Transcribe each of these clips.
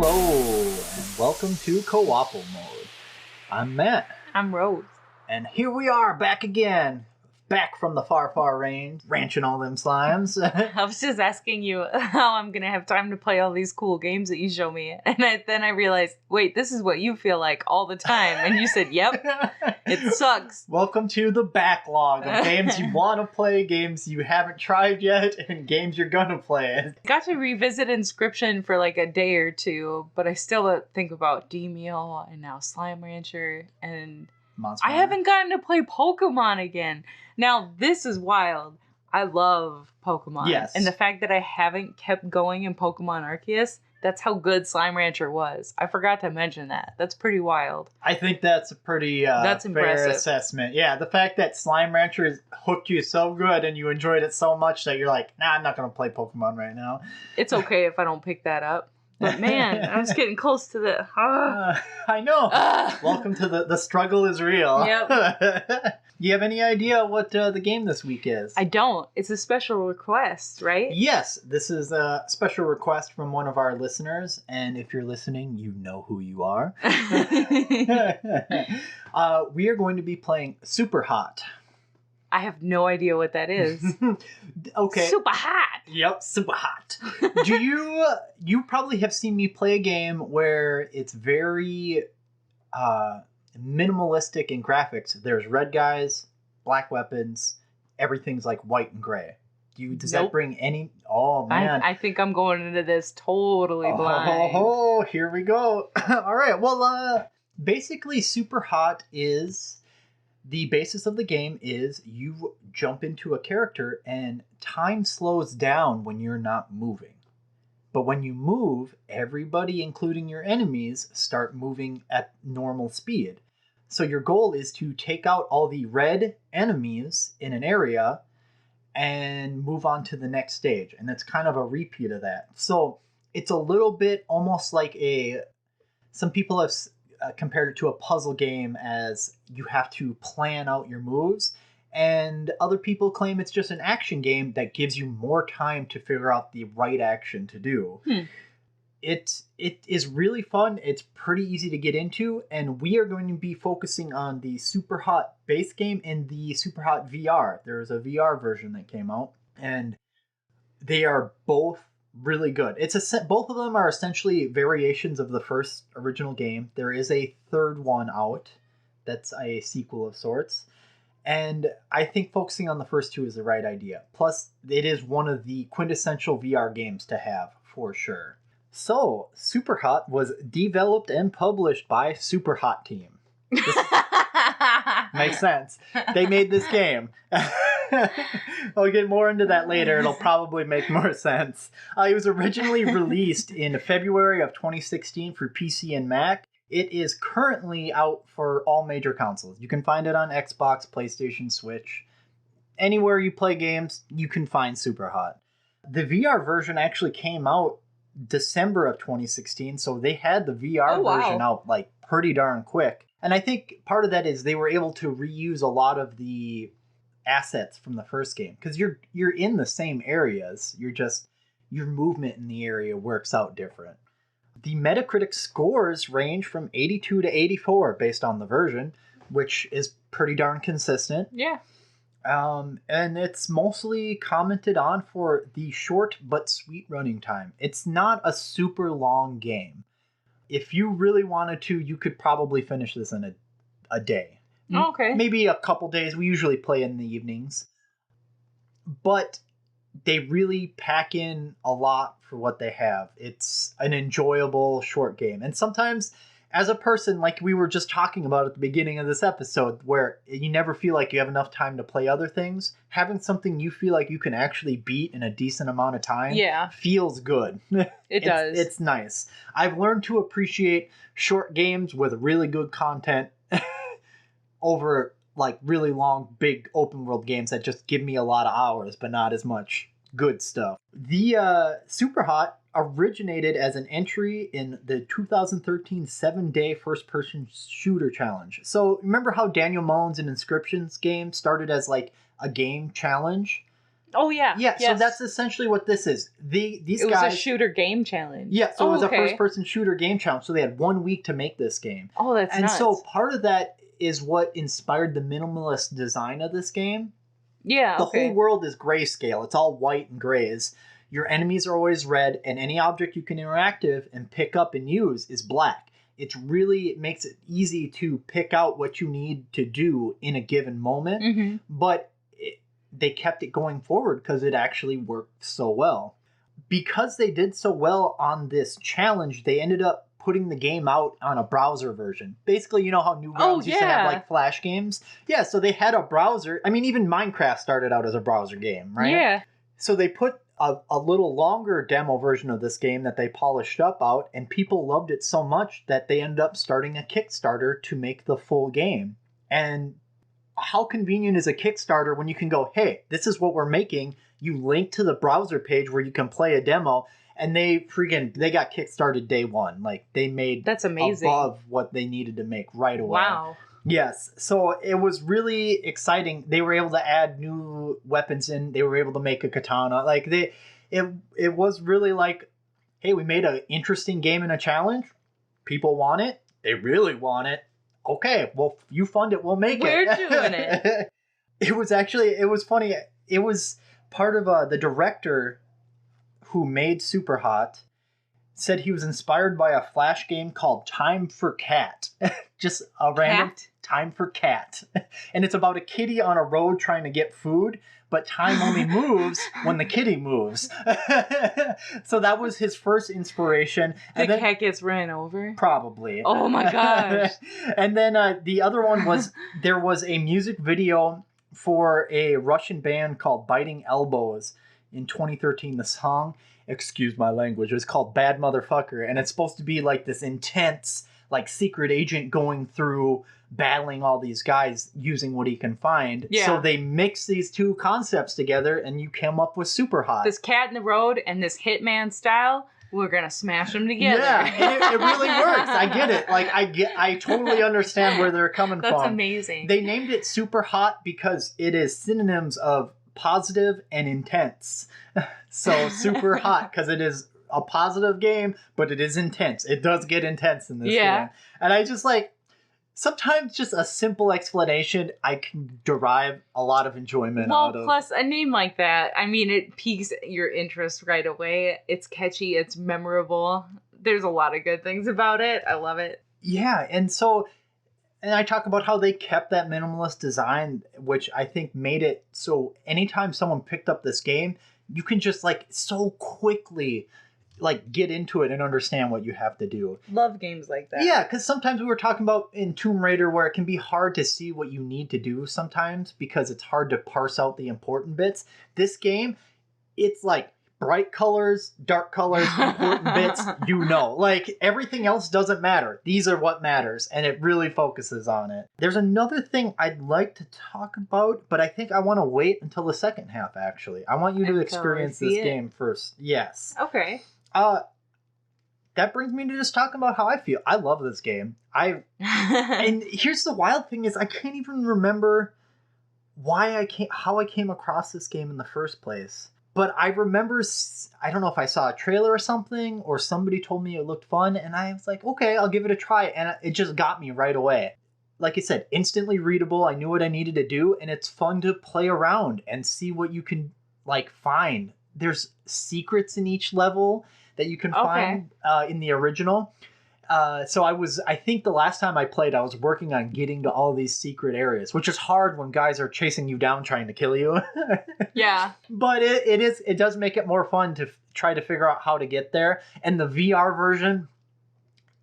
Hello, and welcome to Co-ople mode. I'm Matt. I'm Rose. And here we are, back again. Back from the far, far range, ranching all them slimes. I was just asking you how I'm going to have time to play all these cool games that you show me. And then I realized, wait, this is what you feel like all the time. And you said, yep, it sucks. Welcome to the backlog of games you want to play, games you haven't tried yet, and games you're going to play. Got to revisit Inscription for like a day or two, but I still think about D-Meal and now Slime Rancher. And Monster I haven't gotten to play Pokemon again. Now, this is wild. I love Pokemon. Yes. And the fact that I haven't kept going in Pokemon Arceus, that's how good Slime Rancher was. I forgot to mention that. That's pretty wild. I think that's a pretty that's fair impressive assessment. Yeah, the fact that Slime Rancher has hooked you so good and you enjoyed it so much that you're like, nah, I'm not going to play Pokemon right now. It's okay if I don't pick that up. But man, I was getting close to the... I know. Welcome to the struggle is real. Yep. You have any idea what the game this week is? I don't. It's a special request, right? Yes, this is a special request from one of our listeners, and if you're listening, you know who you are. We are going to be playing Superhot. I have no idea what that is. Okay. Superhot. Yep, Superhot. You probably have seen me play a game where it's very minimalistic in graphics. There's red guys, black weapons, everything's like white and gray. Does that bring any... Oh, man. I think I'm going into this totally blind. Oh, here we go. All right, well, basically Superhot is... The basis of the game is you jump into a character and time slows down when you're not moving. But when you move, everybody, including your enemies, start moving at normal speed. So your goal is to take out all the red enemies in an area and move on to the next stage. And that's kind of a repeat of that. So it's a little bit almost like some people have compared it to a puzzle game, as you have to plan out your moves, and other people claim it's just an action game that gives you more time to figure out the right action to do. It is really fun. It's pretty easy to get into, and we are going to be focusing on the Superhot base game and the Superhot VR. There's a VR version that came out, and they are both really good. Both of them are essentially variations of the first original game. There is a third one out that's a sequel of sorts. And I think focusing on the first two is the right idea. Plus, it is one of the quintessential VR games to have, for sure. So, Superhot was developed and published by Superhot team. Makes sense. They made this game. I'll get more into that later. It'll probably make more sense. It was originally released in February of 2016 for PC and Mac. It is currently out for all major consoles. You can find it on Xbox, PlayStation, Switch. Anywhere you play games, you can find Superhot. The VR version actually came out December of 2016, so they had the VR version out like pretty darn quick. And I think part of that is they were able to reuse a lot of the assets from the first game, because you're in the same areas. Your movement in the area works out different. The Metacritic scores range from 82 to 84 based on the version, which is pretty darn consistent. Yeah. And it's mostly commented on for the short but sweet running time. It's not a super long game. If you really wanted to, you could probably finish this in a day. Okay. Maybe a couple days. We usually play in the evenings. But they really pack in a lot for what they have. It's an enjoyable short game. And sometimes, as a person, like we were just talking about at the beginning of this episode, where you never feel like you have enough time to play other things, having something you feel like you can actually beat in a decent amount of time feels good. It does. It's nice. I've learned to appreciate short games with really good content over like really long, big open world games that just give me a lot of hours, but not as much good stuff. The Superhot originated as an entry in the 2013 7-day first-person shooter challenge. So remember how Daniel Mullins' and Inscription's game started as like a game challenge? Oh, yeah. Yeah, yes. so that's essentially what this is. These It was guys, a shooter game challenge. Yeah, so it was okay. a first-person shooter game challenge. So they had 1 week to make this game. Oh, that's and nuts. so part of that is what inspired the minimalist design of this game. Yeah, The whole world is grayscale. It's all white and grays. Your enemies are always red, and any object you can interact with and pick up and use is black. It makes it easy to pick out what you need to do in a given moment, Mm-hmm. but they kept it going forward because it actually worked so well. Because they did so well on this challenge, they ended up putting the game out on a browser version. Basically, you know how Newgrounds used to have like Flash games? Yeah, so they had a browser. I mean, even Minecraft started out as a browser game, right? Yeah. So they put a little longer demo version of this game that they polished up out, and people loved it so much that they ended up starting a Kickstarter to make the full game. And how convenient is a Kickstarter when you can go, hey, this is what we're making. You link to the browser page where you can play a demo, and they got kickstarted day one. Like, they made that's amazing above what they needed to make right away. Wow. Yes, so it was really exciting. They were able to add new weapons in. They were able to make a katana. Like, it was really like, hey, we made an interesting game and a challenge. People want it. They really want it. Okay, well, you fund it, we'll make We're it. doing it. It was funny. It was part of the director who made Superhot said he was inspired by a Flash game called Time for Cat. Just a random Time for Cat. And it's about a kitty on a road trying to get food, but time only moves when the kitty moves. So that was his first inspiration. The cat gets ran over? Probably. Oh my gosh. And then the other one was, there was a music video for a Russian band called Biting Elbows in 2013. The song, excuse my language, it was called Bad Motherfucker. And it's supposed to be like this intense, like, secret agent going through battling all these guys using what he can find. Yeah. So they mix these two concepts together and you come up with Superhot. This cat in the road and this Hitman style, we're gonna smash them together. Yeah, and it really works. I get it. Like, I totally understand where they're coming from. That's amazing. They named it Superhot because it is synonyms of positive and intense. So super hot because it is a positive game, but it is intense. It does get intense in this game. And I just like, sometimes just a simple explanation, I can derive a lot of enjoyment out of. Plus, a name like that, I mean, it piques your interest right away. It's catchy. It's memorable. There's a lot of good things about it. I love it. Yeah, and I talk about how they kept that minimalist design, which I think made it so anytime someone picked up this game, you can just, like, so quickly, like, get into it and understand what you have to do. Love games like that. Yeah, because sometimes we were talking about in Tomb Raider where it can be hard to see what you need to do sometimes because it's hard to parse out the important bits. This game, it's like bright colors, dark colors, important bits, you know. Like, everything else doesn't matter. These are what matters, and it really focuses on it. There's another thing I'd like to talk about, but I think I want to wait until the second half, actually. I want you to experience this game first. Yes. Okay. That brings me to just talking about how I feel. I love this game. And here's the wild thing is I can't even remember how I came across this game in the first place. But I remember, I don't know if I saw a trailer or something, or somebody told me it looked fun, and I was like, okay, I'll give it a try. And it just got me right away. Like I said, instantly readable. I knew what I needed to do, and it's fun to play around and see what you can, like, find. There's secrets in each level that you can find in the original. So I think the last time I played, I was working on getting to all these secret areas, which is hard when guys are chasing you down trying to kill you. Yeah. But it does make it more fun to try to figure out how to get there. And the VR version,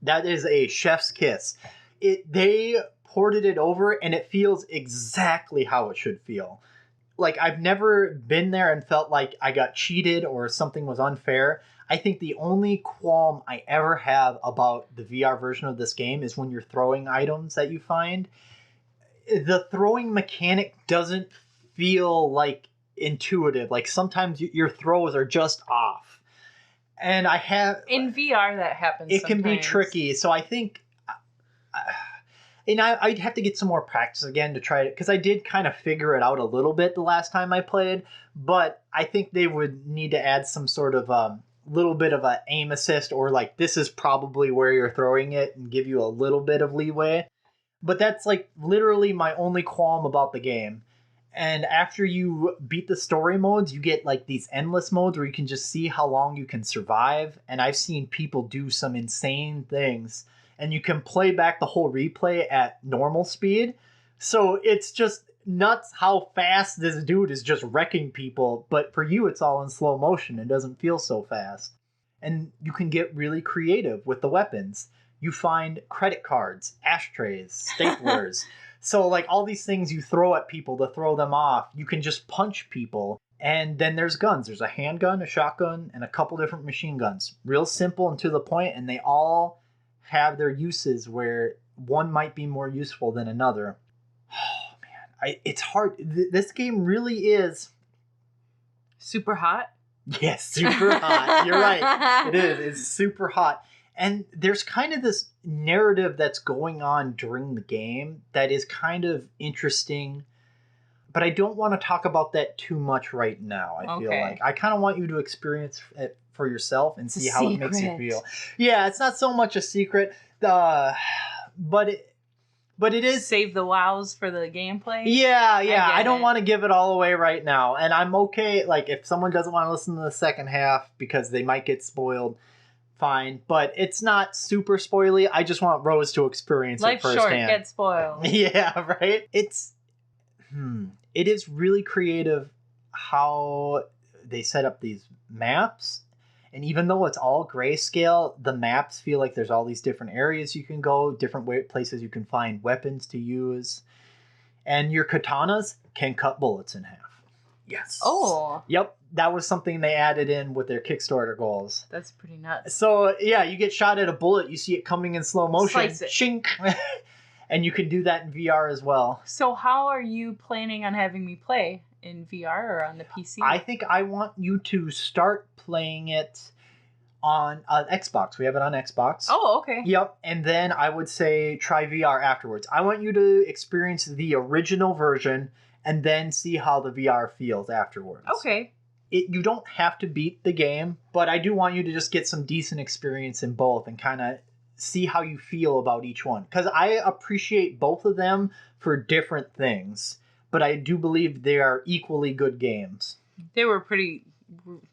that is a chef's kiss. They ported it over and it feels exactly how it should feel. Like, I've never been there and felt like I got cheated or something was unfair. I think the only qualm I ever have about the VR version of this game is when you're throwing items that you find. The throwing mechanic doesn't feel, like, intuitive. Like, sometimes your throws are just off. And in VR that happens It can be sometimes. tricky. So I think And I'd have to get some more practice again to try it, because I did kind of figure it out a little bit the last time I played, but I think they would need to add some sort of little bit of a aim assist, or like this is probably where you're throwing it, and give you a little bit of leeway. But that's like literally my only qualm about the game. And after you beat the story modes, you get like these endless modes where you can just see how long you can survive. And I've seen people do some insane things. And you can play back the whole replay at normal speed. So it's just nuts how fast this dude is just wrecking people. But for you, it's all in slow motion. It doesn't feel so fast. And you can get really creative with the weapons. You find credit cards, ashtrays, staplers. So like all these things you throw at people to throw them off. You can just punch people. And then there's guns. There's a handgun, a shotgun, and a couple different machine guns. Real simple and to the point, and they all have their uses where one might be more useful than another. Oh man, it's hard. This game really is super hot. Yes, super hot. You're right. It is. It's super hot. And there's kind of this narrative that's going on during the game that is kind of interesting, but I don't want to talk about that too much right now. I feel like I kind of want you to experience it for yourself and see how it makes you feel. Yeah, it's not so much a secret, but it is. Save the wows for the gameplay. Yeah. I don't want to give it all away right now, and I'm okay. Like if someone doesn't want to listen to the second half because they might get spoiled, fine. But it's not super spoily. I just want Rose to experience it firsthand. Life short, get spoiled. Yeah, right. It is really creative how they set up these maps. And even though it's all grayscale, the maps feel like there's all these different areas you can go, different places you can find weapons to use. And your katanas can cut bullets in half. Yes. Oh. Yep. That was something they added in with their Kickstarter goals. That's pretty nuts. So, yeah, you get shot at a bullet, you see it coming in slow motion. Slice it. Shink. And you can do that in VR as well. So how are you planning on having me play? In VR or on the PC? I think I want you to start playing it on Xbox. We have it on Xbox. Oh, okay. Yep. And then I would say try VR afterwards. I want you to experience the original version and then see how the VR feels afterwards. Okay. You don't have to beat the game, but I do want you to just get some decent experience in both and kind of see how you feel about each one. Because I appreciate both of them for different things. But I do believe they are equally good games. They were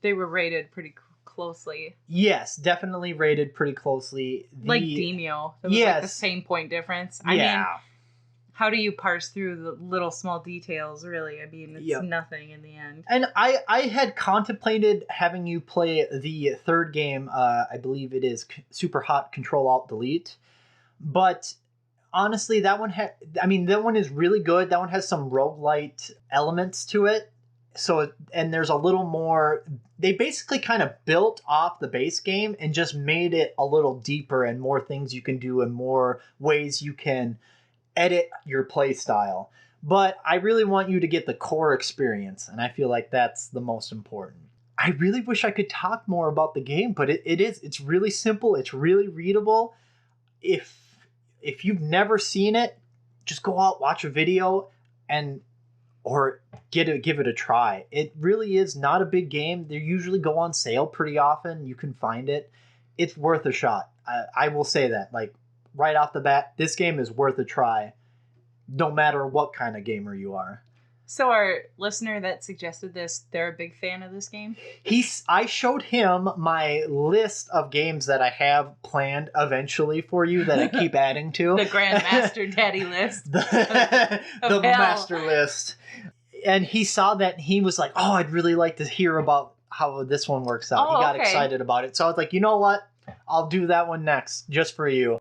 rated pretty closely. Yes, definitely rated pretty closely. Like Demio. It was like the same point difference. I mean, how do you parse through the little small details, really? I mean, it's nothing in the end. And I had contemplated having you play the third game, I believe it is Superhot Control-Alt-Delete. But honestly, that one is really good. That one has some roguelite elements to it. And there's a little more. They basically kind of built off the base game and just made it a little deeper and more things you can do and more ways you can edit your play style. But I really want you to get the core experience, and I feel like that's the most important. I really wish I could talk more about the game, but it's really simple. It's really readable. If you've never seen it, just go out, watch a video, or give it a try. It really is not a big game. They usually go on sale pretty often. You can find it. It's worth a shot. I will say that. Like right off the bat, this game is worth a try, no matter what kind of gamer you are. So our listener that suggested this, they're a big fan of this game? I showed him my list of games that I have planned eventually for you that I keep adding to. The Grandmaster Daddy list. the master list. And he saw that and he was like, oh, I'd really like to hear about how this one works out. He got excited about it. So I was like, you know what? I'll do that one next just for you.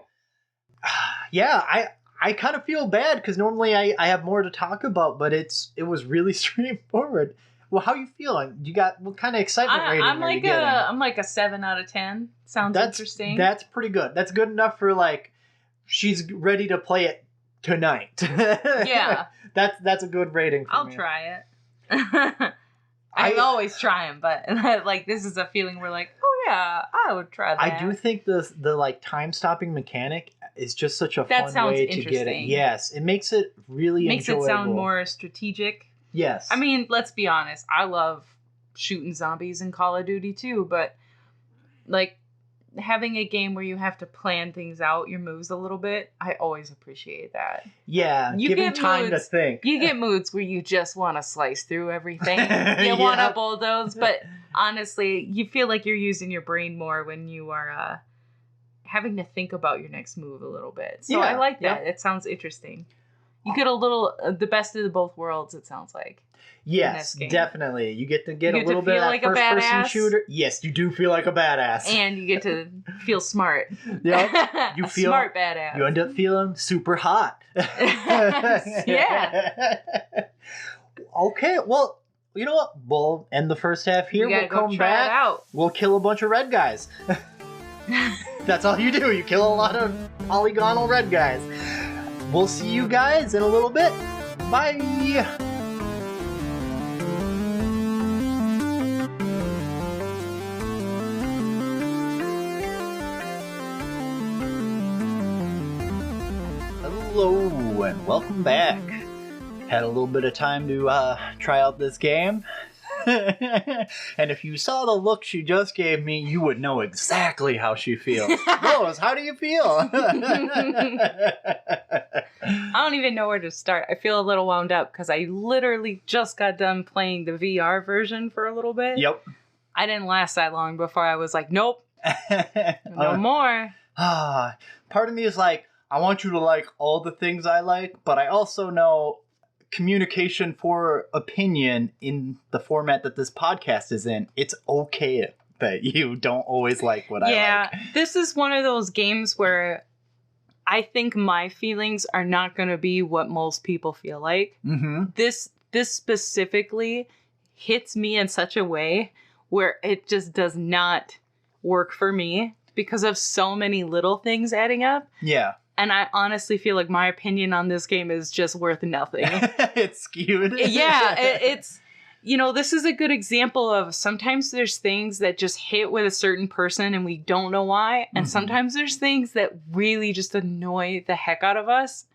Yeah, I kind of feel bad because normally I have more to talk about, but it was really straightforward. Well, how you feeling? What kind of excitement rating are you getting? I'm like a 7 out of 10. Sounds interesting. That's pretty good. That's good enough for like she's ready to play it tonight. Yeah, that's a good rating for me. I'll try it. I always try them, but like this is a feeling where like, oh yeah, I would try that. I do think the like time stopping mechanic is just such a That fun sounds way to get it. interesting. Yes, it makes it really Makes enjoyable. it sound more strategic. Yes. I mean, let's be honest. I love shooting zombies in Call of Duty too, but like having a game where you have to plan things out, your moves a little bit, I always appreciate that. Yeah, You giving get time moods, to think. You get moods where you just want to slice through everything. You want to bulldoze, but honestly, you feel like you're using your brain more when you are having to think about your next move a little bit. So I like that. It sounds interesting. You get a little, the best of both worlds, it sounds like. Yes, definitely. You get to get a little bit of that like first-person shooter. Yes, you do feel like a badass. And you get to feel smart. Yep. You feel smart badass. You end up feeling super hot. Yeah. Okay, well, you know what? We'll end the first half here. We'll come back. Out. We'll kill a bunch of red guys. That's all you do. You kill a lot of polygonal red guys. We'll see you guys in a little bit. Bye. Hello and welcome back. Had a little bit of time to try out this game. And if you saw the look she just gave me, you would know exactly how she feels. Rose, how do you feel? I don't even know where to start. I feel a little wound up because I literally just got done playing the VR version for a little bit. Yep. I didn't last that long before I was like, nope, no more. Part of me is like, I want you to like all the things I like, but I also know communication for opinion in the format that this podcast is in, it's okay that you don't always like what I like. Yeah, this is one of those games where I think my feelings are not going to be what most people feel like. Mm-hmm. This specifically hits me in such a way where it just does not work for me because of so many little things adding up. Yeah. And I honestly feel like my opinion on this game is just worth nothing. It's skewed. Yeah, it's, you know, this is a good example of sometimes there's things that just hit with a certain person and we don't know why. And sometimes there's things that really just annoy the heck out of us.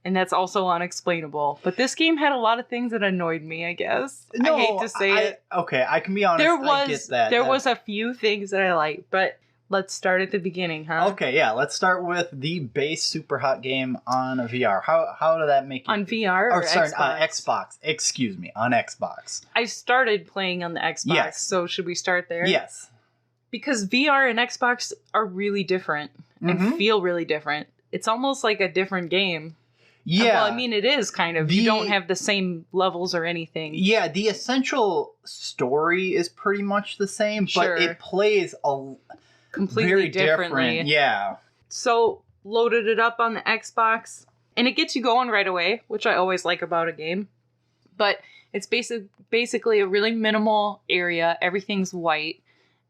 And that's also unexplainable. But this game had a lot of things that annoyed me, I guess. No, I hate to say it. Okay, I can be honest. I get that. There was a few things that I liked, but let's start at the beginning, huh? Okay, yeah. Let's start with the base Superhot game on VR. How did that make you on VR or sorry, Xbox? Xbox. Excuse me, on Xbox. I started playing on the Xbox, yes. So should we start there? Yes. Because VR and Xbox are really different and feel really different. It's almost like a different game. Yeah. Well, I mean, it is kind of. You don't have the same levels or anything. Yeah, the essential story is pretty much the same, Sure. but it plays a completely very differently. Different. Yeah. So, loaded it up on the Xbox, and it gets you going right away, which I always like about a game. But it's basically a really minimal area. Everything's white.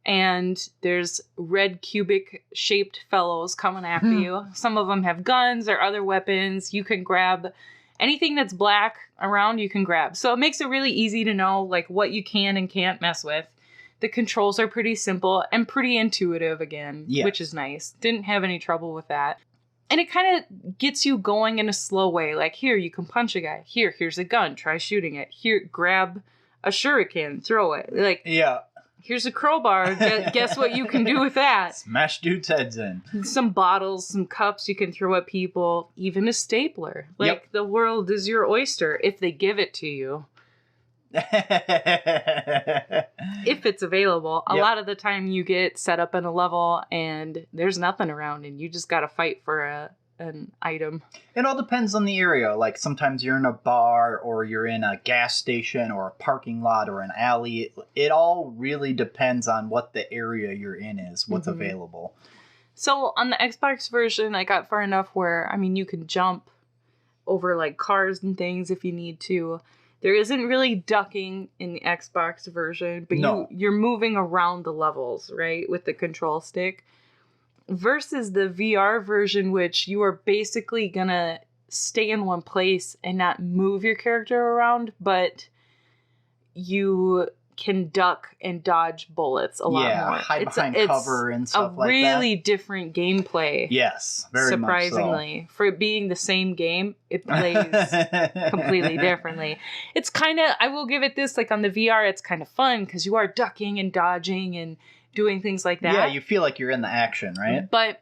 And there's red cubic shaped fellows coming after you. Some of them have guns or other weapons. You can grab anything that's black around, you can grab. So it makes it really easy to know like what you can and can't mess with. The controls are pretty simple and pretty intuitive again, which is nice. Didn't have any trouble with that. And it kind of gets you going in a slow way. Like here, you can punch a guy. Here's a gun. Try shooting it. Here, grab a shuriken. Throw it. Like here's a crowbar. Guess what you can do with that? Smash dudes' heads in. Some bottles, some cups you can throw at people. Even a stapler. Like the world is your oyster if they give it to you. If it's available. A lot of the time you get set up in a level and there's nothing around and you just got to fight for an item. It all depends on the area. Like sometimes you're in a bar or you're in a gas station or a parking lot or an alley. It all really depends on what the area you're in is, what's available. So on the Xbox version, I got far enough where, I mean, you can jump over like cars and things if you need to. There isn't really ducking in the Xbox version, but you're moving around the levels, right, with the control stick. Versus the VR version, which you are basically gonna stay in one place and not move your character around, but you can duck and dodge bullets a lot more. Hide behind cover and stuff like that. It's a really different gameplay. Yes, very surprisingly. much so. For it being the same game, it plays completely differently. It's kind of, I will give it this, like on the VR, it's kind of fun because you are ducking and dodging and doing things like that. Yeah, you feel like you're in the action, right? But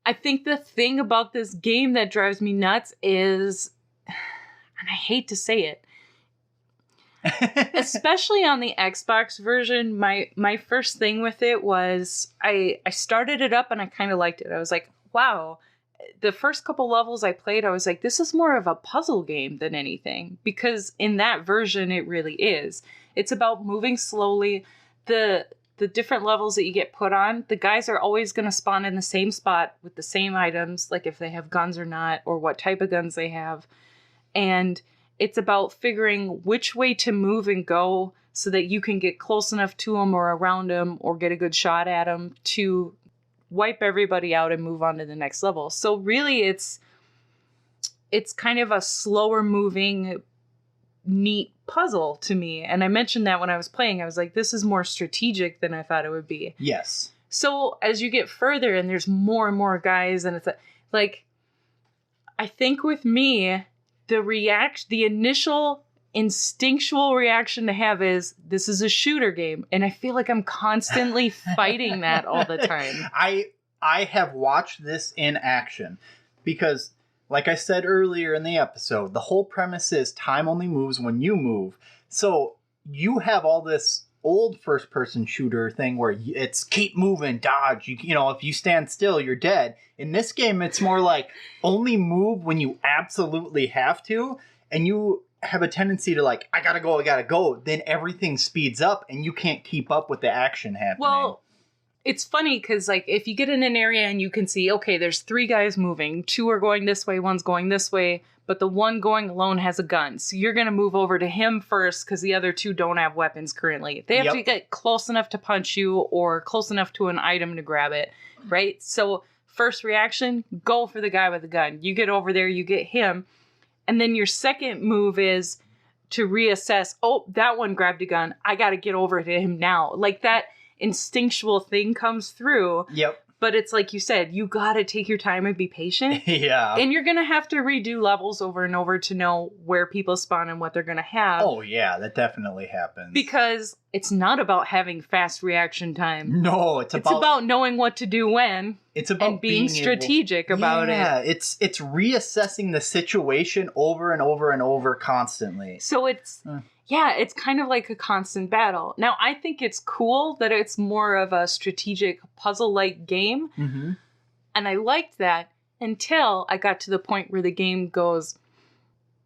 I think the thing about this game that drives me nuts is, and I hate to say it, especially on the Xbox version, my first thing with it was I started it up and I kind of liked it. I was like, wow. The first couple levels I played, I was like, this is more of a puzzle game than anything. Because in that version, it really is. It's about moving slowly. The different levels that you get put on, the guys are always going to spawn in the same spot with the same items, like if they have guns or not, or what type of guns they have. And it's about figuring which way to move and go so that you can get close enough to them or around them or get a good shot at them to wipe everybody out and move on to the next level. So really it's kind of a slower moving, neat puzzle to me. And I mentioned that when I was playing, I was like, this is more strategic than I thought it would be. Yes. So as you get further and there's more and more guys and it's like, I think with me, the initial instinctual reaction to have is, this is a shooter game. And I feel like I'm constantly fighting that all the time. I have watched this in action because, like I said earlier in the episode, the whole premise is time only moves when you move. So you have all this old first-person shooter thing where it's keep moving, dodge. You know, if you stand still, you're dead. In this game, it's more like only move when you absolutely have to, and you have a tendency to like, I gotta go. Then everything speeds up, and you can't keep up with the action happening. Well, it's funny because, like, if you get in an area and you can see, okay, there's 3 guys moving. 2 are going this way, 1's going this way, but the one going alone has a gun. So you're going to move over to him first because the other 2 don't have weapons currently. They have to get close enough to punch you or close enough to an item to grab it, right? So first reaction, go for the guy with the gun. You get over there, you get him. And then your second move is to reassess, oh, that one grabbed a gun. I got to get over to him now. Like that instinctual thing comes through. Yep. But it's like you said, you got to take your time and be patient. Yeah. And you're going to have to redo levels over and over to know where people spawn and what they're going to have. Oh, yeah, that definitely happens. Because it's not about having fast reaction time. No, it's about knowing what to do when. It's about and being strategic about it. Yeah, it's reassessing the situation over and over and over constantly. So it's... Yeah, it's kind of like a constant battle. Now, I think it's cool that it's more of a strategic puzzle-like game. Mm-hmm. And I liked that until I got to the point where the game goes,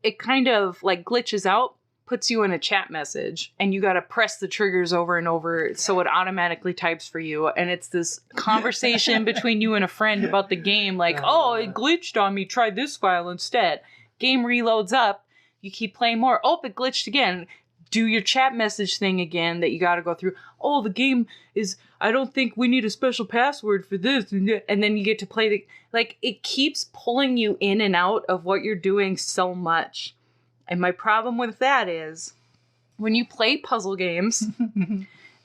it kind of like glitches out, puts you in a chat message, and you got to press the triggers over and over so it automatically types for you. And it's this conversation between you and a friend about the game, like, oh, it glitched on me, try this file instead. Game reloads up. You keep playing more. Oh, it glitched again. Do your chat message thing again that you got to go through. Oh, the game is, I don't think we need a special password for this. And then you get to play the, like, it keeps pulling you in and out of what you're doing so much. And my problem with that is when you play puzzle games,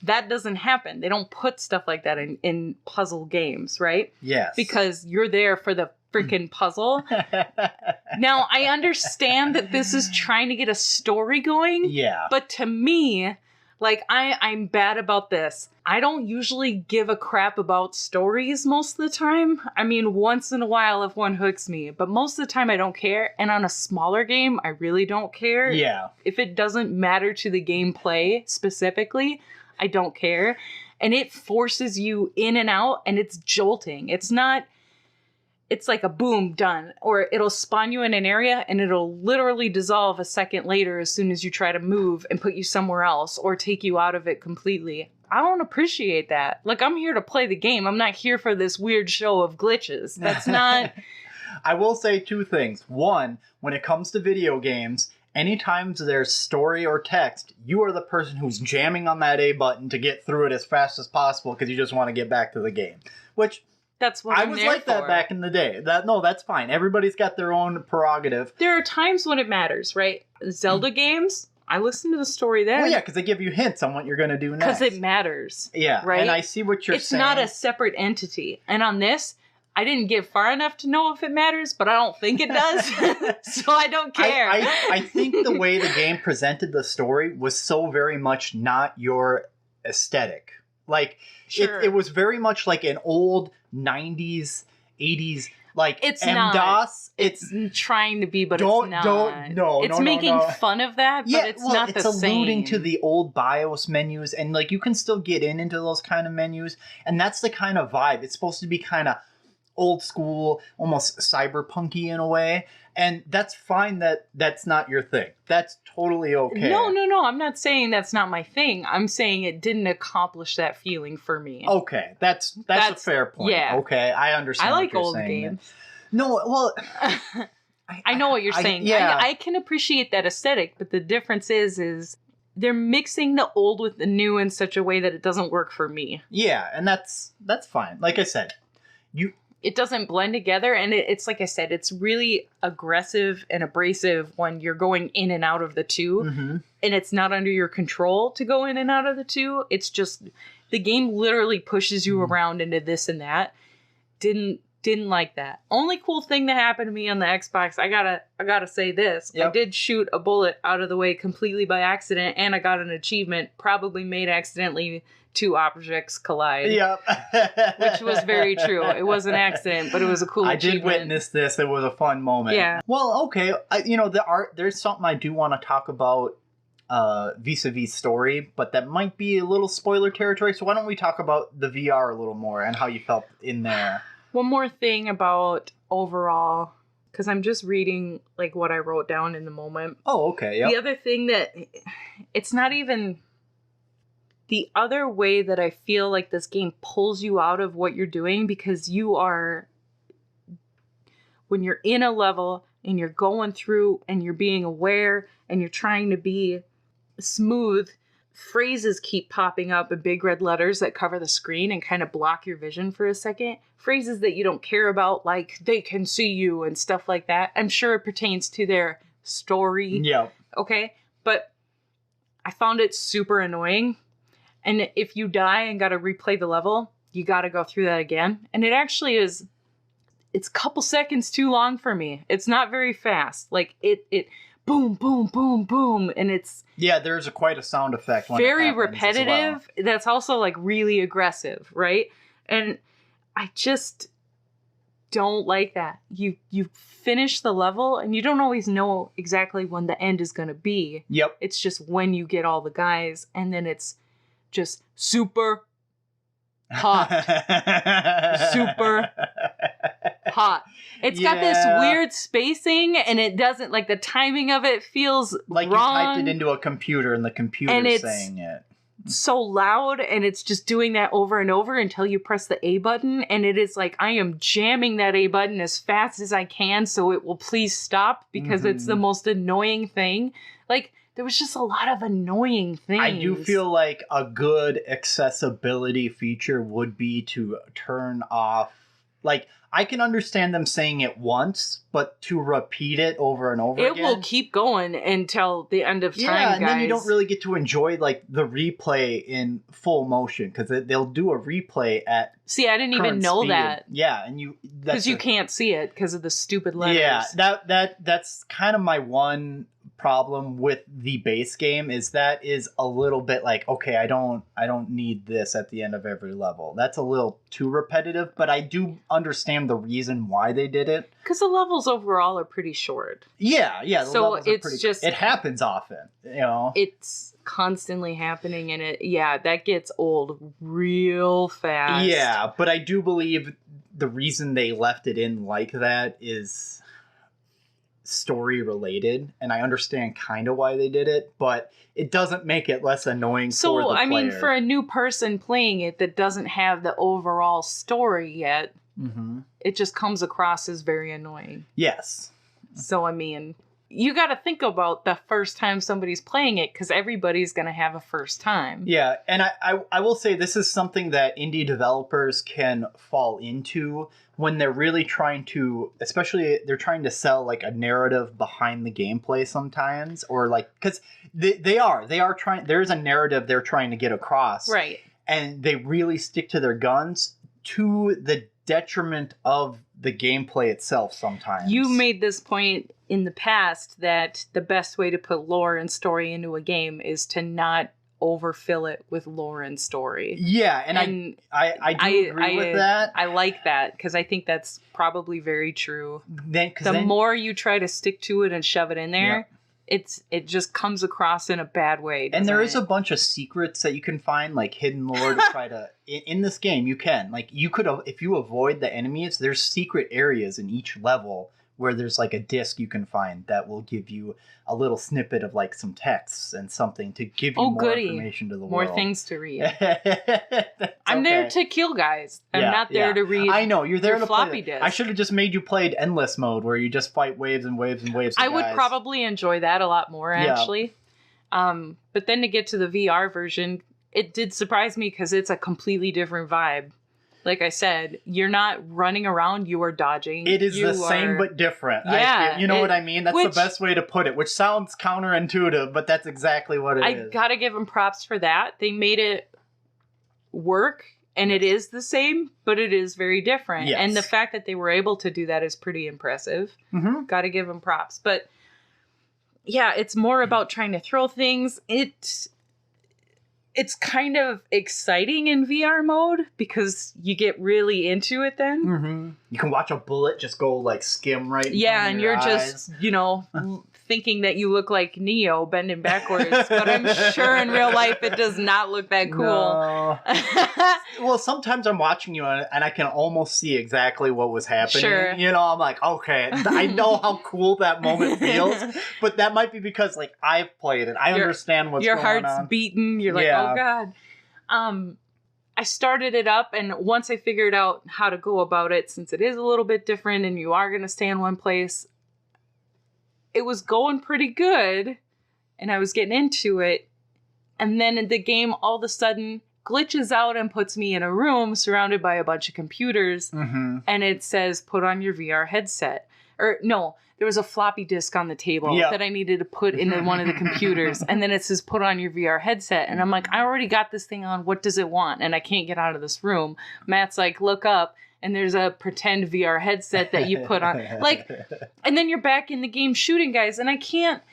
that doesn't happen. They don't put stuff like that in puzzle games, right? Yes. Because you're there for the freaking puzzle. Now, I understand that this is trying to get a story going. Yeah. But to me, like, I'm bad about this. I don't usually give a crap about stories most of the time. I mean, once in a while if one hooks me. But most of the time I don't care. And on a smaller game, I really don't care. Yeah. If it doesn't matter to the gameplay specifically, I don't care. And it forces you in and out, and it's jolting. It's like a boom, done. Or it'll spawn you in an area and it'll literally dissolve a second later as soon as you try to move and put you somewhere else or take you out of it completely. I don't appreciate that. Like, I'm here to play the game. I'm not here for this weird show of glitches. That's not... I will say 2 things. One, when it comes to video games, anytime there's story or text, you are the person who's jamming on that A button to get through it as fast as possible because you just want to get back to the game. Which... That's what I was like that back in the day. That's fine. Everybody's got their own prerogative. There are times when it matters, right? Zelda games, I listen to the story then. Well, yeah, because they give you hints on what you're going to do next. Because it matters. Yeah, right? And I see what you're saying. It's not a separate entity. And on this, I didn't get far enough to know if it matters, but I don't think it does. So I don't care. I think the way the game presented the story was so very much not your aesthetic. Like, Sure. it was very much like an old 90s, 80s, like It's M-DOS. not. It's trying to be, but it's not. It's making fun of that, but it's not the same. It's alluding to the old BIOS menus, and like you can still get into those kind of menus, and that's the kind of vibe. It's supposed to be kind of old school, almost cyberpunky in a way, and that's fine that that's not your thing. That's totally okay. No. I'm not saying that's not my thing. I'm saying it didn't accomplish that feeling for me. Okay, that's a fair point. Yeah. Okay, I understand. I like what you're old saying. games. No, well, I know what you're saying. Yeah, I can appreciate that aesthetic, but the difference is they're mixing the old with the new in such a way that it doesn't work for me. Yeah, and that's fine. Like I said, it doesn't blend together, and it's like I said, it's really aggressive and abrasive when you're going in and out of the two, and it's not under your control to go in and out of the two. It's just the game literally pushes you around into this and that. Didn't like that. Only cool thing that happened to me on the Xbox, I gotta say this. Yep. I did shoot a bullet out of the way completely by accident, and I got an achievement, probably made accidentally. Two objects collide. Yep. Which was very true. It was an accident, but it was a cool achievement. I did witness this. It was a fun moment. Yeah. Well, okay. There's something I do want to talk about vis-a-vis story, but that might be a little spoiler territory. So why don't we talk about the VR a little more and how you felt in there? One more thing about overall, because I'm just reading like what I wrote down in the moment. Oh, okay. Yep. The other thing that it's not even... The other way that I feel like this game pulls you out of what you're doing, because when you're in a level and you're going through and you're being aware and you're trying to be smooth, phrases keep popping up in big red letters that cover the screen and kind of block your vision for a second. Phrases that you don't care about, like they can see you and stuff like that. I'm sure it pertains to their story. Yeah. Okay. But I found it super annoying. And if you die and got to replay the level, you got to go through that again. And it actually is, it's a couple seconds too long for me. It's not very fast. Like it boom, boom, boom, boom. And it's... Yeah, there's quite a sound effect. When very it repetitive. Well. That's also like really aggressive, right? And I just don't like that. You finish the level and you don't always know exactly when the end is going to be. Yep. It's just when you get all the guys, and then it's just super hot. Super hot. It's got this weird spacing, and it doesn't, like, the timing of it feels like wrong. You typed it into a computer and the computer's saying it. So loud, and it's just doing that over and over until you press the A button, and it is like I am jamming that A button as fast as I can so it will please stop, because it's the most annoying thing. Like, there was just a lot of annoying things. I do feel like a good accessibility feature would be to turn off, like, I can understand them saying it once, but to repeat it over and over again. It will keep going until the end of time, yeah, and guys. then you don't really get to enjoy, like, the replay in full motion, because they'll do a replay at See, I didn't even know speed. That. Yeah, and you... Because you can't see it because of the stupid letters. Yeah, that's kind of my one problem with the base game, is that is a little bit like, okay, I don't need this at the end of every level. That's a little too repetitive, but I do understand the reason why they did it. Because the levels overall are pretty short. Yeah. The so levels it's are just... It happens often, you know? It's constantly happening, and that gets old real fast. Yeah, but I do believe the reason they left it in like that is story related, and I understand kind of why they did it, but it doesn't make it less annoying for the player. So, I mean, for a new person playing it that doesn't have the overall story yet, it just comes across as very annoying. Yes. So, I mean... you got to think about the first time somebody's playing it, because everybody's going to have a first time. Yeah, and I will say this is something that indie developers can fall into when they're really trying to, especially they're trying to sell like a narrative behind the gameplay sometimes, or like, because they are trying, there's a narrative they're trying to get across. Right. And they really stick to their guns to the detriment of the gameplay itself sometimes. You made this point in the past that the best way to put lore and story into a game is to not overfill it with lore and story. Yeah, and I do agree with that. I like that, because I think that's probably very true. Then more you try to stick to it and shove it in there, it just comes across in a bad way. And there is a bunch of secrets that you can find, like hidden lore to try to... In this game, you can. Like, you could... If you avoid the enemies, there's secret areas in each level where there's like a disc you can find that will give you a little snippet of like some texts and something to give you more information to the world. More things to read. I'm there to kill guys. I'm not there to read. I know, you're there to floppy play. disk. I should have just made you play endless mode where you just fight waves and waves and waves of I would probably enjoy that a lot more, actually. But then to get to the VR version, it did surprise me because it's a completely different vibe. Like I said, you're not running around, you are dodging. It is the same but different. Yeah. You know what I mean? That's the best way to put it, which sounds counterintuitive, but that's exactly what it is. I gotta give them props for that. They made it work, and it is the same, but it is very different. Yes. And the fact that they were able to do that is pretty impressive. Mm-hmm. Gotta give them props. But yeah, it's more about trying to throw things. It's kind of exciting in VR mode because you get really into it then. Mm-hmm. You can watch a bullet just go like skim right in front of your eyes. Just, thinking that you look like Neo bending backwards. But I'm sure in real life it does not look that cool. No. Well, sometimes I'm watching you and I can almost see exactly what was happening. Sure. I'm like, okay, I know how cool that moment feels. But that might be because like I've played it. I understand what's going on. Your heart's beating. You're like, oh God. I started it up, and once I figured out how to go about it, since it is a little bit different and you are going to stay in one place, it was going pretty good, and I was getting into it. And then the game all of a sudden glitches out and puts me in a room surrounded by a bunch of computers, and it says, put on your VR headset. Or no, there was a floppy disk on the table that I needed to put into one of the computers. And then it says, put on your VR headset. And I'm like, I already got this thing on. What does it want? And I can't get out of this room. Matt's like, look up. And there's a pretend VR headset that you put on. Like, and then you're back in the game shooting guys. And I can't.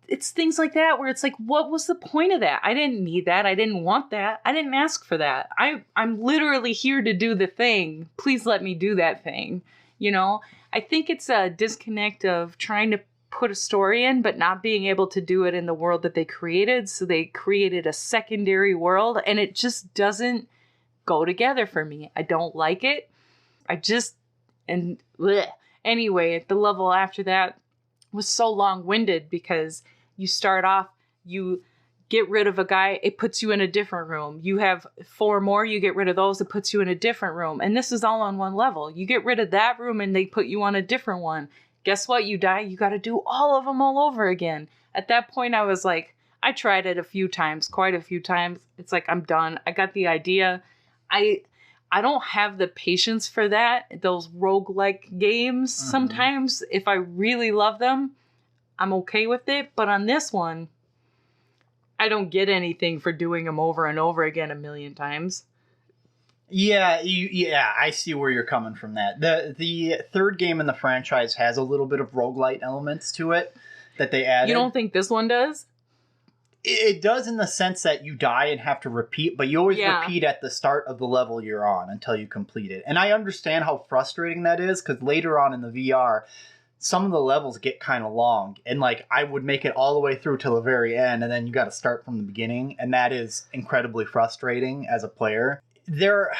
It's things like that where it's like, what was the point of that? I didn't need that. I didn't want that. I didn't ask for that. I'm literally here to do the thing. Please let me do that thing. I think it's a disconnect of trying to put a story in, but not being able to do it in the world that they created. So they created a secondary world, and it just doesn't go together for me. I don't like it. Anyway, the level after that was so long-winded because you start off, you get rid of a guy, it puts you in a different room. You have 4 more, you get rid of those, it puts you in a different room. And this is all on one level. You get rid of that room and they put you on a different one. Guess what? You die, you got to do all of them all over again. At that point, I was like, I tried it quite a few times. It's like, I'm done. I got the idea. I don't have the patience for that. Those roguelike games, sometimes, if I really love them, I'm okay with it. But on this one, I don't get anything for doing them over and over again a million times. Yeah, I see where you're coming from. The third game in the franchise has a little bit of roguelite elements to it that they added. You don't think this one does? It does in the sense that you die and have to repeat, but you always repeat at the start of the level you're on until you complete it. And I understand how frustrating that is, because later on in the VR, some of the levels get kind of long. And like, I would make it all the way through till the very end, and then you got to start from the beginning. And that is incredibly frustrating as a player. There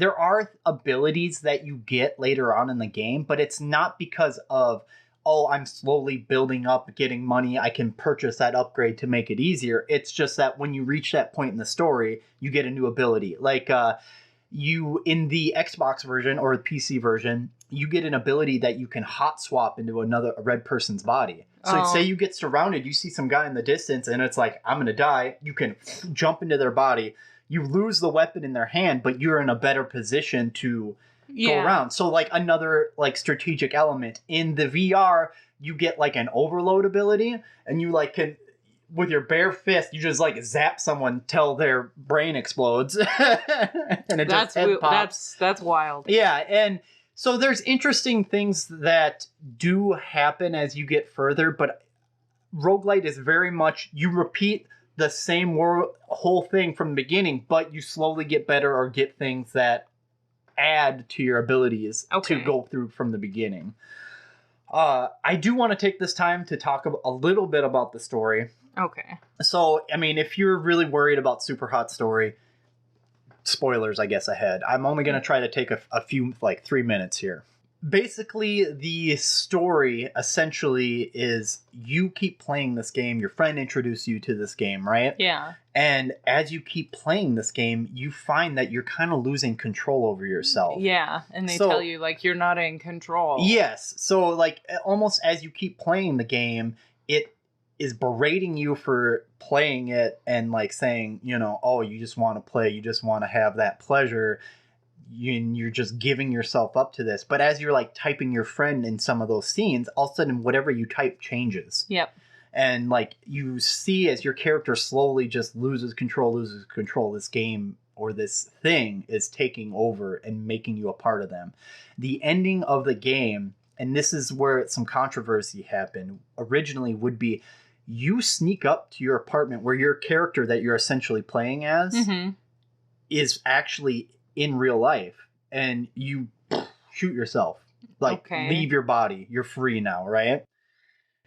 are abilities that you get later on in the game, but it's not because of, oh, I'm slowly building up, getting money, I can purchase that upgrade to make it easier. It's just that when you reach that point in the story, you get a new ability. Like, you, in the Xbox version or the PC version, you get an ability that you can hot swap into a red person's body. So say you get surrounded, you see some guy in the distance, and it's like, I'm going to die. You can jump into their body. You lose the weapon in their hand, but you're in a better position to go around. So like another like strategic element in the VR, you get like an overload ability, and you like can, with your bare fist, you just like zap someone till their brain explodes. And it just head pops. That's wild. Yeah, and so there's interesting things that do happen as you get further, but roguelite is very much, you repeat the same whole thing from the beginning, but you slowly get better or get things that add to your abilities to go through from the beginning. I do want to take this time to talk a little bit about the story. Okay. So, I mean, if you're really worried about Superhot story, spoilers, I guess, ahead. I'm only going to try to take a few, like 3 minutes here. Basically, the story essentially is you keep playing this game. Your friend introduced you to this game, right? Yeah. And as you keep playing this game, you find that you're kind of losing control over yourself. Yeah, and they tell you, like, you're not in control. Yes. So, like, almost as you keep playing the game, it is berating you for playing it and, like, saying, you know, oh, you just want to play, you just want to have that pleasure. You're just giving yourself up to this. But as you're like typing your friend in some of those scenes, all of a sudden whatever you type changes. Yep. And like you see as your character slowly just loses control, this game or this thing is taking over and making you a part of them. The ending of the game, and this is where some controversy happened, originally would be you sneak up to your apartment where your character that you're essentially playing as is actually in real life, and you shoot yourself, like leave your body. You're free now, right?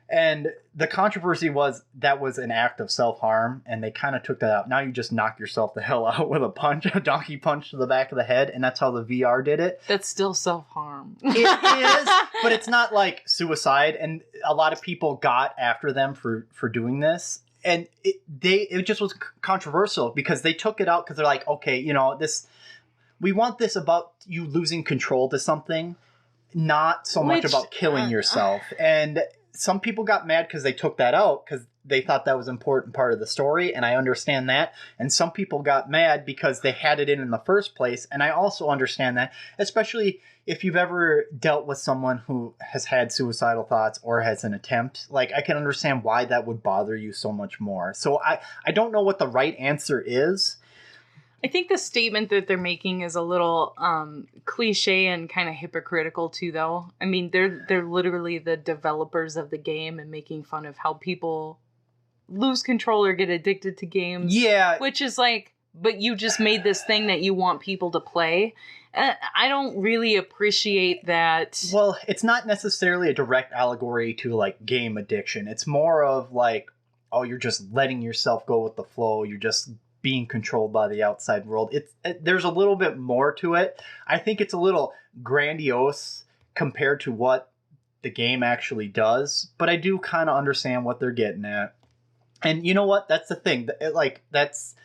And the controversy was that was an act of self-harm, and they kind of took that out. Now you just knock yourself the hell out with a donkey punch to the back of the head, and that's how the VR did it. That's still self-harm. It is, but it's not like suicide, and a lot of people got after them for doing this. And it just was controversial because they took it out because they're like, okay, you know, we want this about you losing control to something, not so much about killing yourself. And some people got mad because they took that out because they thought that was an important part of the story, and I understand that. And some people got mad because they had it in the first place, and I also understand that, especially if you've ever dealt with someone who has had suicidal thoughts or has an attempt. Like, I can understand why that would bother you so much more. So I don't know what the right answer is. I think the statement that they're making is a little cliche and kind of hypocritical too, though. I mean, they're literally the developers of the game and making fun of how people lose control or get addicted to games. Yeah. Which is like, but you just made this thing that you want people to play. I don't really appreciate that. Well, it's not necessarily a direct allegory to like game addiction. It's more of like, oh, you're just letting yourself go with the flow. You're just being controlled by the outside world. There's a little bit more to it. I think it's a little grandiose compared to what the game actually does, but I do kind of understand what they're getting at. And you know what? That's the thing. That's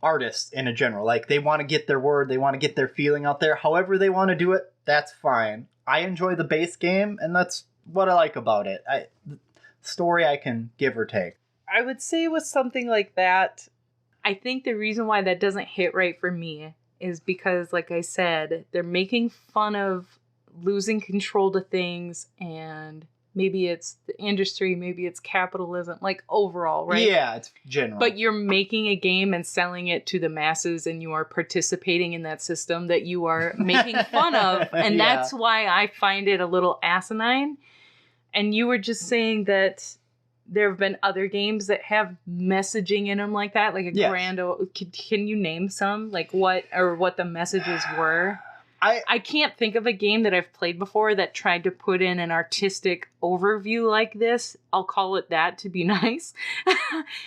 artists in a general. Like, they want to get their word, they want to get their feeling out there. However they want to do it, that's fine. I enjoy the base game, and that's what I like about it. Story I can give or take. I would say with something like that, I think the reason why that doesn't hit right for me is because, like I said, they're making fun of losing control to things, and maybe it's the industry, maybe it's capitalism, like overall, right? Yeah, it's general. But you're making a game and selling it to the masses, and you are participating in that system that you are making fun of, and that's why I find it a little asinine. And you were just saying that there have been other games that have messaging in them like that, like a Can you name some, like what the messages were? I can't think of a game that I've played before that tried to put in an artistic overview like this. I'll call it that to be nice.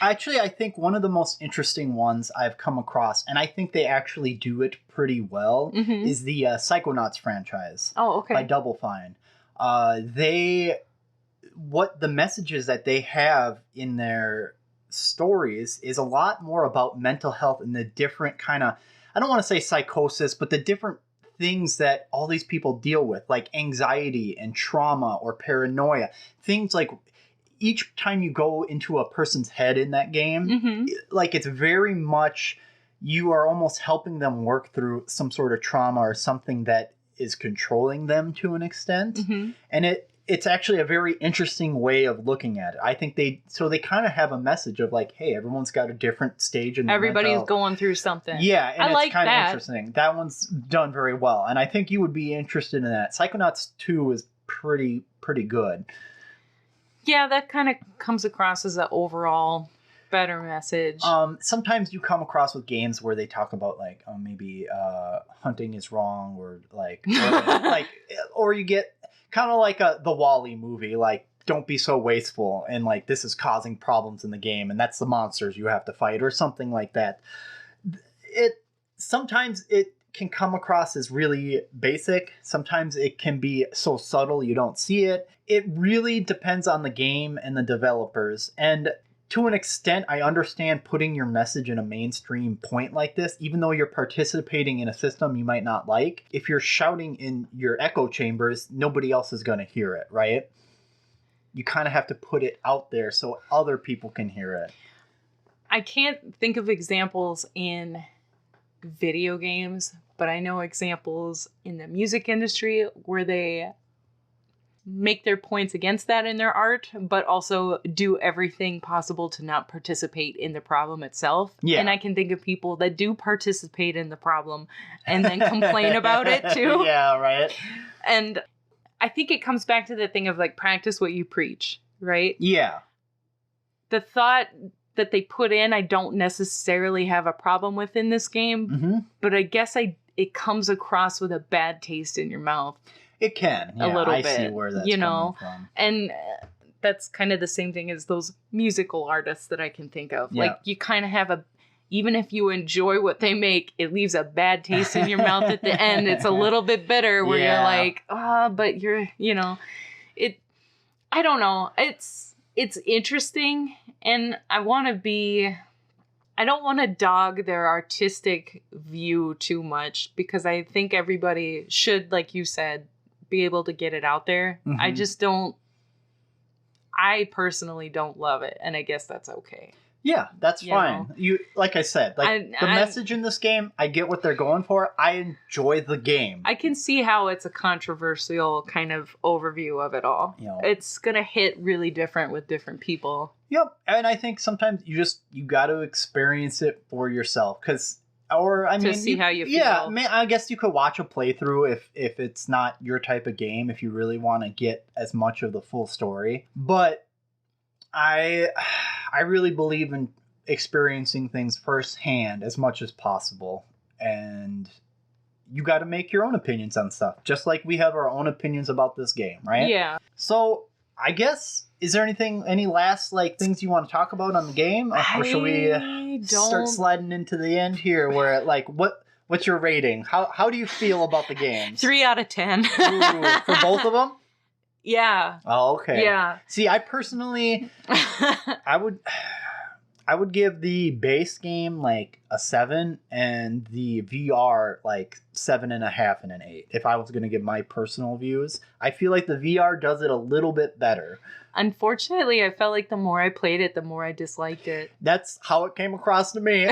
Actually, I think one of the most interesting ones I've come across, and I think they actually do it pretty well, is the Psychonauts franchise. Oh, okay. By Double Fine. What the messages that they have in their stories is a lot more about mental health and the different kind of, I don't want to say psychosis, but the different things that all these people deal with, like anxiety and trauma or paranoia. Things like each time you go into a person's head in that game, like it's very much you are almost helping them work through some sort of trauma or something that is controlling them to an extent. And it's actually a very interesting way of looking at it. I think they kind of have a message of like, hey, everyone's got a different stage in their Everybody's going through something. Yeah, and I it's like kind of that. interesting. That one's done very well, and I think you would be interested in that. Psychonauts 2 is pretty good. Yeah, that kind of comes across as an overall better message. Sometimes you come across with games where they talk about like, maybe hunting is wrong, or like, or you get kind of like the WALL-E movie, like don't be so wasteful, and like this is causing problems in the game, and that's the monsters you have to fight, or something like that. Sometimes it can come across as really basic. Sometimes it can be so subtle you don't see it. It really depends on the game and the developers. And to an extent, I understand putting your message in a mainstream point like this, even though you're participating in a system you might not like. If you're shouting in your echo chambers, nobody else is going to hear it, right? You kind of have to put it out there so other people can hear it. I can't think of examples in video games, but I know examples in the music industry where they make their points against that in their art, but also do everything possible to not participate in the problem itself. Yeah. And I can think of people that do participate in the problem and then complain about it too. Yeah, right. And I think it comes back to the thing of like, practice what you preach, right? Yeah. The thought that they put in, I don't necessarily have a problem with in this game, but I guess it comes across with a bad taste in your mouth. It can. Yeah, a little I bit. see where that's coming from. And that's kind of the same thing as those musical artists that I can think of. Yeah. Like, you kind of have even if you enjoy what they make, it leaves a bad taste in your mouth at the end. It's a little bit bitter where you're like, but you're, I don't know. It's interesting, and I don't want to dog their artistic view too much, because I think everybody should, like you said, be able to get it out there. I personally don't love it, and I guess that's okay. Yeah, that's fine. You, like I said, the message in this game, I get what they're going for. I enjoy the game. I can see how it's a controversial kind of overview of it all. It's going to hit really different with different people. Yep, and I think sometimes you got to experience it for yourself, to see how you feel. Yeah, I guess you could watch a playthrough if it's not your type of game, if you really want to get as much of the full story. But I really believe in experiencing things firsthand as much as possible, and you got to make your own opinions on stuff, just like we have our own opinions about this game, right? Yeah. So I guess, is there any last things you want to talk about on the game, or should we start sliding into the end here, where what's your rating? How do you feel about the game? 3 out of 10. Ooh, for both of them? Yeah. Oh, okay. Yeah. See, I personally, I would give the base game a 7, and the VR 7.5 and an 8. If I was going to give my personal views, I feel like the VR does it a little bit better. Unfortunately, I felt like the more I played it, the more I disliked it. That's how it came across to me.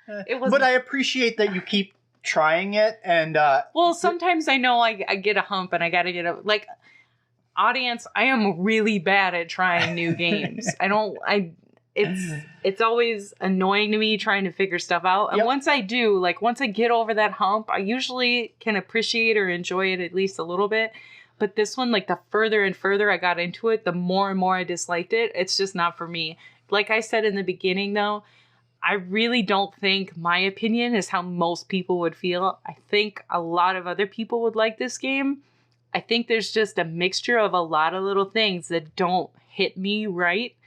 But I appreciate that you keep trying it, and well, sometimes I know I get a hump and I gotta get audience, I am really bad at trying new games. It's always annoying to me trying to figure stuff out, and once I do, once I get over that hump, I usually can appreciate or enjoy it at least a little bit. But this one, the further and further I got into it, the more and more I disliked it. It's just not for me. Like I said in the beginning, though, I really don't think my opinion is how most people would feel. I think a lot of other people would like this game. I think there's just a mixture of a lot of little things that don't hit me right.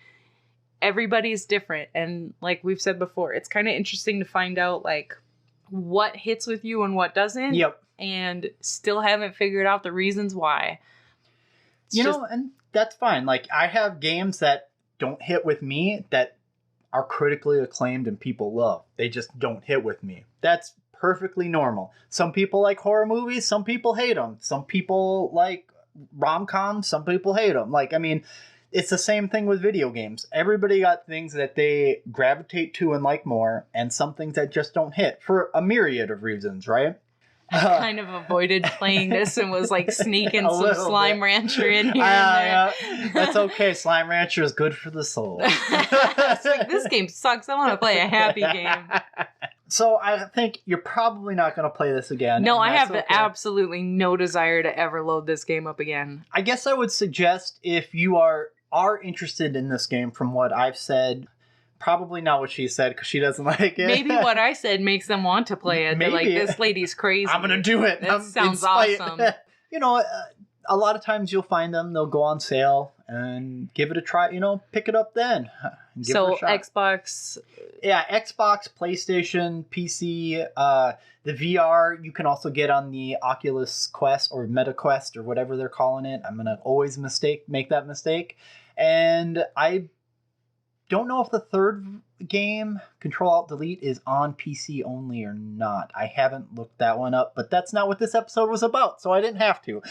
Everybody's different. And like we've said before, it's kind of interesting to find out what hits with you and what doesn't. Yep. And still haven't figured out the reasons why. And that's fine. I have games that don't hit with me that are critically acclaimed and people love. They just don't hit with me. That's perfectly normal. Some people like horror movies, some people hate them. Some people like rom-coms, some people hate them. Like, I mean, it's the same thing with video games. Everybody got things that they gravitate to and like more, and some things that just don't hit for a myriad of reasons, right? I kind of avoided playing this and was like sneaking some Slime bit. Rancher in here and there. That's okay. Slime Rancher is good for the soul. It's like, this game sucks. I want to play a happy game. So I think you're probably not going to play this again. No, I have absolutely no desire to ever load this game up again. I guess I would suggest if you are interested in this game from what I've said, probably not what she said because she doesn't like it. Maybe what I said makes them want to play it. They're like, this lady's crazy. I'm going to do it. That sounds awesome. You know, a lot of times you'll find them, they'll go on sale and give it a try, you know, pick it up then. So Xbox. Yeah, Xbox, PlayStation, PC, the VR you can also get on the Oculus Quest or Meta Quest or whatever they're calling it. I'm going to always make that mistake. And I don't know if the third game, Control-Alt-Delete, is on PC only or not. I haven't looked that one up, but that's not what this episode was about, so I didn't have to.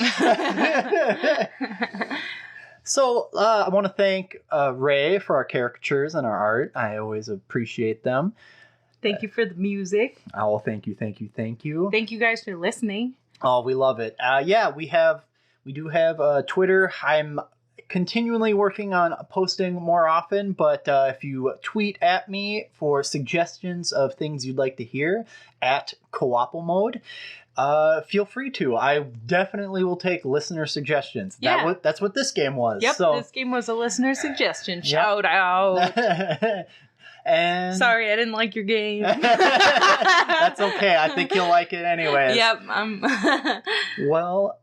So I want to thank Ray for our caricatures and our art. I always appreciate them. Thank you for the music. Oh, thank you. Thank you guys for listening. Oh, we love it. Yeah, we do have Twitter. I'm continually working on posting more often, but if you tweet at me for suggestions of things you'd like to hear at Co-ople Mode, feel free to. I definitely will take listener suggestions. Yeah. That's what this game was. Yep, so. This game was a listener suggestion. Shout out. And sorry, I didn't like your game. That's okay. I think you'll like it anyways. Yep. Well,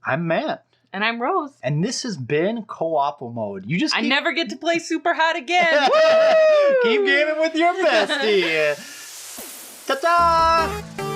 I'm Matt. And I'm Rose. And this has been Co-ople Mode. I never get to play Superhot again. Keep gaming with your bestie. Ta-ta!